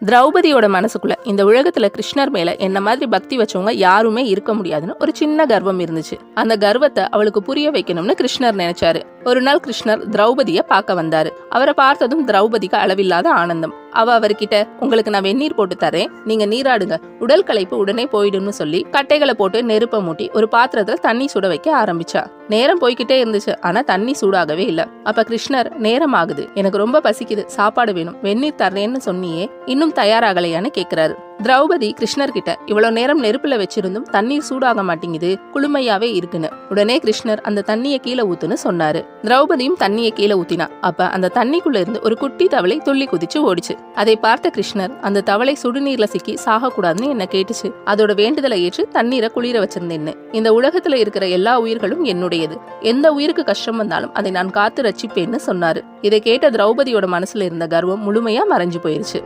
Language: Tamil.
திரௌபதியோட மனசுக்குள்ள இந்த உலகத்துல கிருஷ்ணர் மேல என்ன மாதிரி பக்தி வச்சவங்க யாருமே இருக்க முடியாதுன்னு ஒரு சின்ன கர்வம் இருந்துச்சு. அந்த கர்வத்தை அவளுக்கு புரிய வைக்கணும்னு கிருஷ்ணர் நினைச்சாரு. ஒரு நாள் கிருஷ்ணர் திரௌபதிய பார்க்க வந்தாரு. அவரை பார்த்ததும் திரௌபதிக்கு அளவில்லாத ஆனந்தம். அவர்கிட்ட, உங்களுக்கு நான் வெந்நீர் போட்டு தரேன், நீங்க நீராடுங்க, உடல் களைப்பு உடனே போயிடும்னு சொல்லி கட்டைகளை போட்டு நெருப்ப மூட்டி ஒரு பாத்திரத்துல தண்ணி சுட வைக்க ஆரம்பிச்சா. நேரம் போய்கிட்டே இருந்துச்சு, ஆனா தண்ணி சூடாகவே இல்ல. அப்ப கிருஷ்ணர், நேரம் ஆகுது, எனக்கு ரொம்ப பசிக்குது, சாப்பாடு வேணும், வெந்நீர் தர்றேன்னு சொன்னியே, இன்னும் தயாராகலையான்னு கேக்குறாரு. திரௌபதி கிருஷ்ணர் கிட்ட, இவ்வளவு நேரம் நெருப்புல வச்சிருந்தும் தண்ணீர் சூடாக மாட்டேங்குது, குளுமையாவே இருக்குன்னு. உடனே கிருஷ்ணர் அந்த தண்ணிய கீழே ஊத்துன்னு சொன்னாரு. திரௌபதியும் தண்ணிய கீழே ஊத்தினா. அப்ப அந்த தண்ணிக்குள்ள இருந்து ஒரு குட்டி தவளை துள்ளி குதிச்சு ஓடிச்சு. அதை பார்த்த கிருஷ்ணர், அந்த தவளை சுடுநீர்ல சிக்கி சாக கூடாதுன்னு என்ன கேட்டுச்சு. அதோட வேண்டுதலை ஏற்று தண்ணீரை குளிர வச்சிருந்தேன்னு. இந்த உலகத்துல இருக்கிற எல்லா உயிர்களும் என்னுடையது, எந்த உயிருக்கு கஷ்டம் வந்தாலும் அதை நான் காத்து ரட்சிப்பேன்னு சொன்னாரு. இதை கேட்ட திரௌபதியோட மனசுல இருந்த கர்வம் முழுமையா மறைஞ்சு போயிருச்சு.